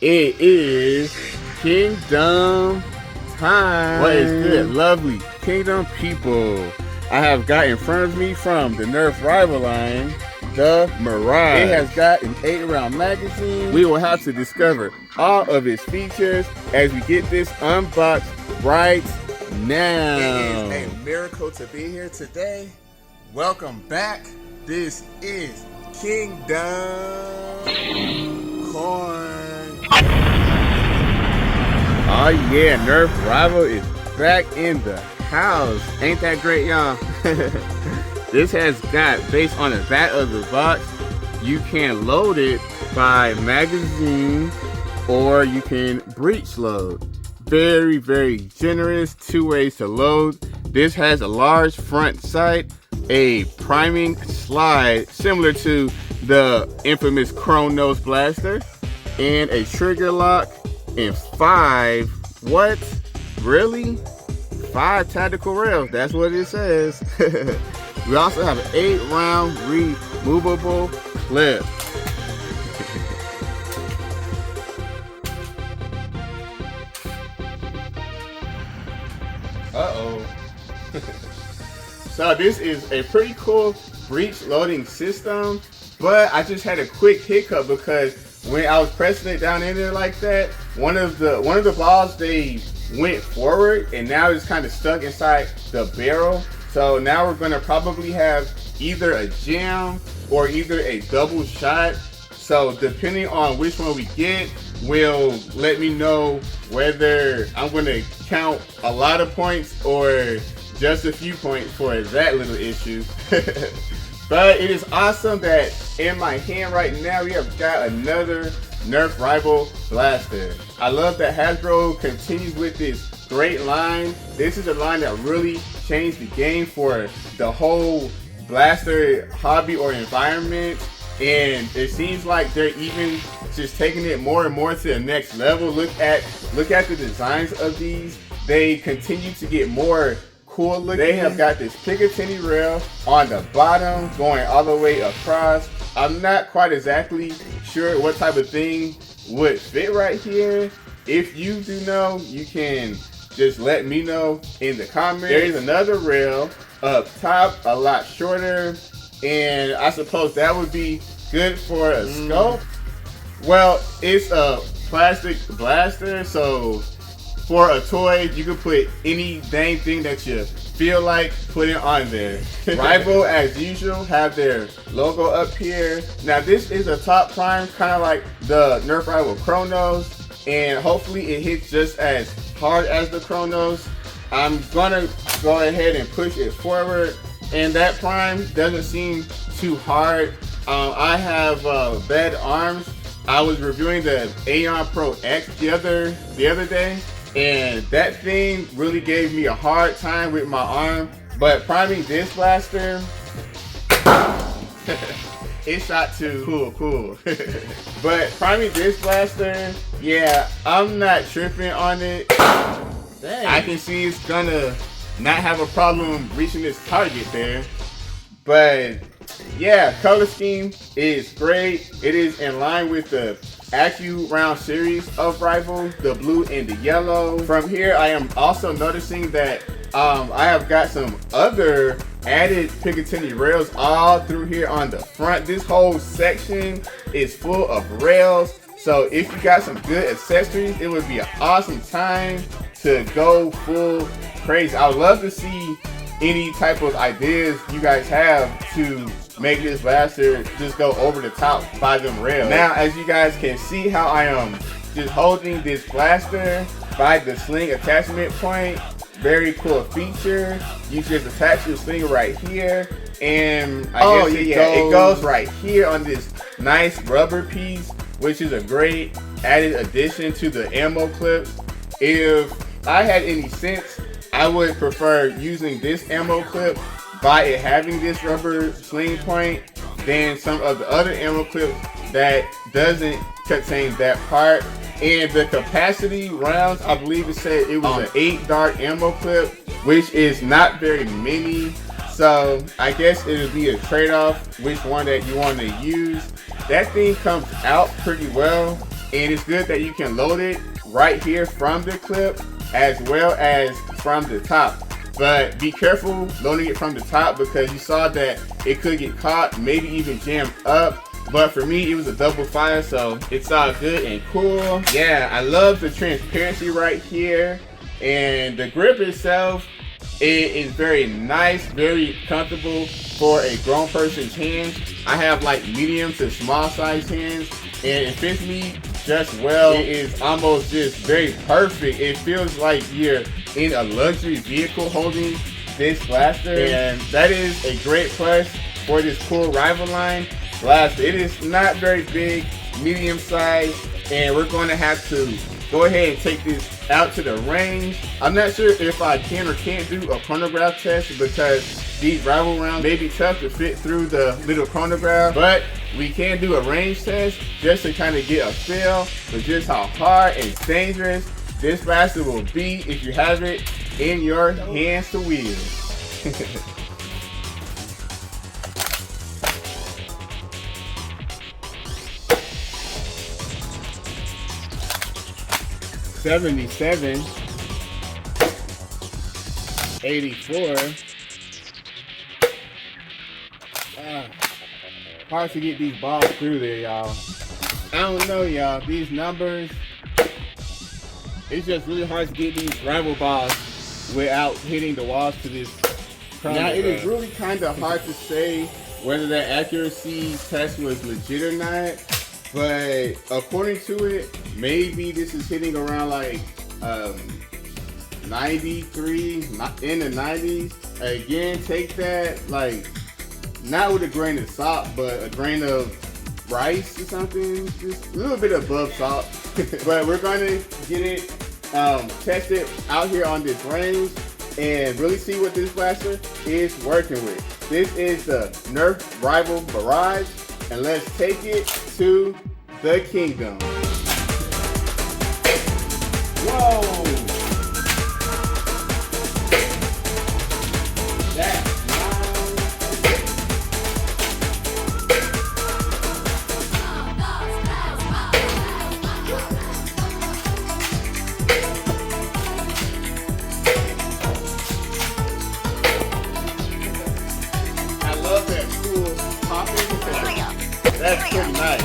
It is Kingdom time. What is good, lovely Kingdom people? I have got in front of me from the Nerf rival line, the Mirage. It has got an 8-round magazine. We will have to discover all of its features as we get this unboxed right now. It is a miracle to be here today. Welcome back. This is Kingdom Corn. Oh yeah, Nerf Rival is back in the house. Ain't that great, y'all? This has got, based on the back of the box, you can load it by magazine or you can breech load. Very, very generous. 2 ways to load. This has a large front sight, a priming slide similar to the infamous Chrome Nose Blaster, and a trigger lock, and 5, what? Really? 5 tactical rails, that's what it says. We also have an 8-round removable clip. Uh-oh. So this is a pretty cool breech loading system, but I just had a quick hiccup because when I was pressing it down in there like that, one of the balls, they went forward and now it's kind of stuck inside the barrel. So now we're gonna probably have either a jam or either a double shot. So depending on which one we get will let me know whether I'm gonna count a lot of points or just a few points for that little issue. But it is awesome that in my hand right now we have got another Nerf Rival Blaster. I love that Hasbro continues with this great line. This is a line that really changed the game for the whole blaster hobby or environment. And it seems like they're even just taking it more and more to the next level. Look at the designs of these. They continue to get more cool looking. They have got this Picatinny rail on the bottom going all the way across. I'm not quite exactly sure what type of thing would fit right here. If you do know, you can just let me know in the comments. There is another rail up top, a lot shorter, and I suppose that would be good for a scope. Well, it's a plastic blaster, so for a toy, you can put any dang thing that you feel like putting on there. Rival, as usual, have their logo up here. Now this is a top prime, kind of like the Nerf Rival Chronos, and hopefully it hits just as hard as the Chronos. I'm gonna go ahead and push it forward, and that prime doesn't seem too hard. I have bad arms. I was reviewing the Aeon Pro X the other day, and that thing really gave me a hard time with my arm. But priming this blaster, it shot too. Cool. But priming this blaster, yeah, I'm not tripping on it. Dang. I can see it's gonna not have a problem reaching its target there. But yeah, color scheme is great. It is in line with the AccuRound series of Rival, the blue and the yellow. From here, I am also noticing that I have got some other added Picatinny rails all through here on the front. This whole section is full of rails. So if you got some good accessories, it would be an awesome time to go full crazy. I would love to see any type of ideas you guys have to make this blaster just go over the top by them rails. Now, as you guys can see how I am just holding this blaster by the sling attachment point. Very cool feature. You just attach your sling right here, and I guess it goes right here on this nice rubber piece, which is a great added addition to the ammo clip. If I had any sense, I would prefer using this ammo clip by it having this rubber sling point than some of the other ammo clips that doesn't contain that part. And the capacity rounds, I believe it said it was an 8 dart ammo clip, which is not very many. So I guess it would be a trade-off which one that you want to use. That thing comes out pretty well. and it's good that you can load it right here from the clip as well as from the top. But be careful loading it from the top because you saw that it could get caught, maybe even jammed up. But for me, it was a double fire, so it's all good and cool. Yeah, I love the transparency right here. And the grip itself, it is very nice, very comfortable for a grown person's hands. I have like medium to small size hands, and it fits me just well. It is almost just very perfect. It feels like you're in a luxury vehicle holding this blaster, and that is a great plus for this cool rival line blaster. It is not very big, medium size, and we're going to have to go ahead and take this out to the range. I'm not sure if I can or can't do a chronograph test because these rival rounds may be tough to fit through the little chronograph, but we can do a range test just to kind of get a feel for just how hard and dangerous this blaster will be if you have it in your hands to wield. 77, 84. Hard to get these balls through there, y'all. I don't know, y'all. These numbers, it's just really hard to get these rival balls without hitting the walls to this. Now, it is really kind of hard to say whether that accuracy test was legit or not. But according to it, maybe this is hitting around like 93, in the 90s. Again, take that like not with a grain of salt, but a grain of rice or something, just a little bit above salt. But we're gonna get it tested out here on this range and really see what this blaster is working with. This is the Nerf rival Mirage, and let's take it to the kingdom. Whoa! That's loud. I love that cool popping. That's pretty nice.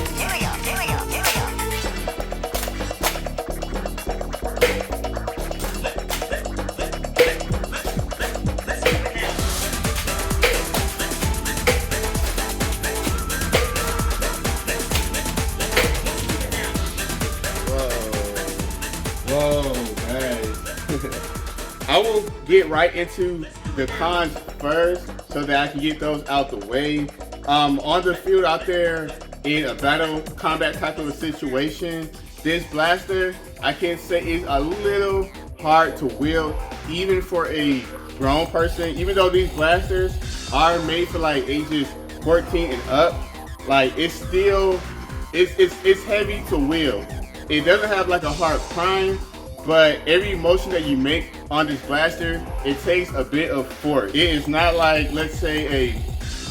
Whoa, guys. I will get right into the cons first so that I can get those out the way. On the field out there in a battle combat type of a situation, this blaster, I can say, is a little hard to wield even for a grown person. Even though these blasters are made for like ages 14 and up, like it's still, it's heavy to wield. It doesn't have like a hard prime, but every motion that you make on this blaster, it takes a bit of force. It is not like, let's say, a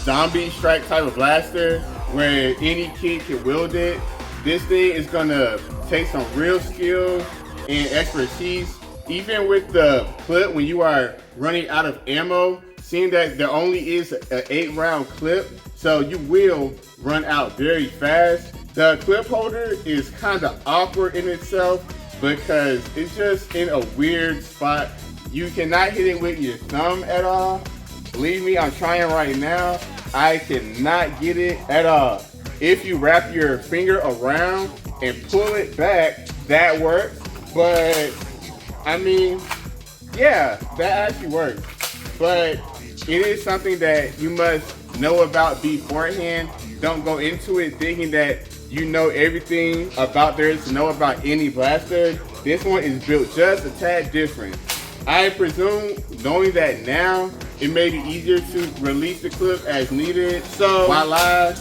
zombie strike type of blaster where any kid can wield it. This thing is gonna take some real skill and expertise. Even with the clip, when you are running out of ammo, seeing that there only is an 8-round clip, so you will run out very fast. The clip holder is kind of awkward in itself because it's just in a weird spot. You cannot hit it with your thumb at all. Believe me, I'm trying right now. I cannot get it at all. If you wrap your finger around and pull it back, that works. But I mean, yeah, that actually works. But it is something that you must know about beforehand. Don't go into it thinking that you know everything about there is to know about any blaster. This one is built just a tad different. I presume, knowing that now, it may be easier to release the clip as needed. So voila,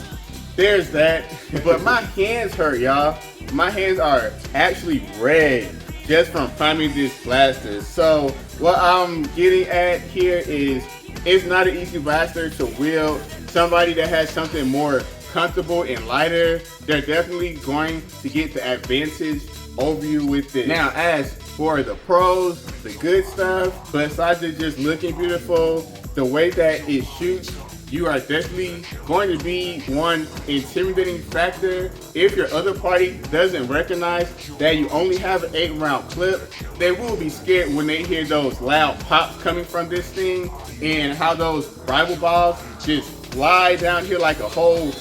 there's that. But my hands hurt, y'all. My hands are actually red just from priming this blaster. So what I'm getting at here is, it's not an easy blaster to wield. Somebody that has something more comfortable and lighter, they're definitely going to get the advantage over you with this. Now, as for the pros, the good stuff, besides it just looking beautiful, the way that it shoots, you are definitely going to be one intimidating factor. If your other party doesn't recognize that you only have an 8-round clip, they will be scared when they hear those loud pops coming from this thing and how those rival balls just fly down here like a whole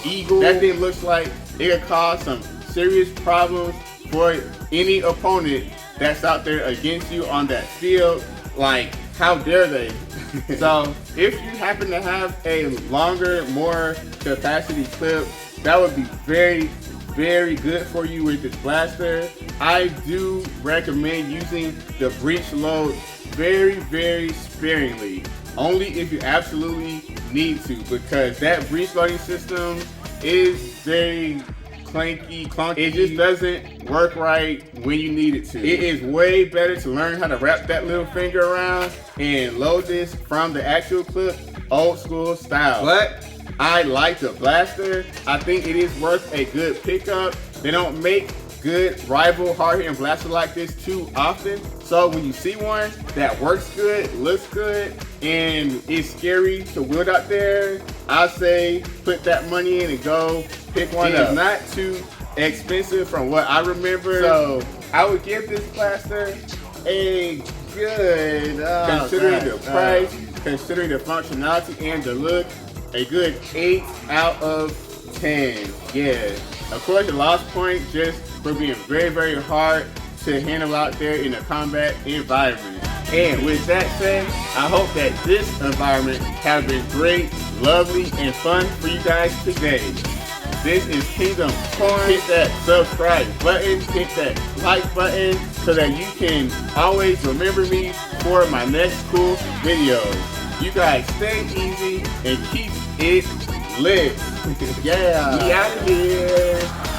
eagle. That thing looks like it could cause some serious problems for any opponent that's out there against you on that field. Like, how dare they? So if you happen to have a longer, more capacity clip, that would be very, very good for you with this blaster. I do recommend using the breech load very, very sparingly. Only if you absolutely need to, because that breech loading system is very clunky. It just doesn't work right when you need it to. It is way better to learn how to wrap that little finger around and load this from the actual clip, old school style. But I like the blaster. I think it is worth a good pickup. They don't make good rival hard-hitting blaster like this too often. So when you see one that works good, looks good, and is scary to wield out there, I say put that money in and go pick one up. It's not too expensive from what I remember. So I would give this blaster a good, considering the price, considering the functionality and the look, a good 8 out of 10. Yeah. Of course, the lost point just for being very, very hard to handle out there in a combat environment. And with that said, I hope that this environment has been great, lovely, and fun for you guys today. This is Kingdom Corn. Hit that subscribe button, hit that like button so that you can always remember me for my next cool videos. You guys stay easy and keep it lit. Yeah. We out of here.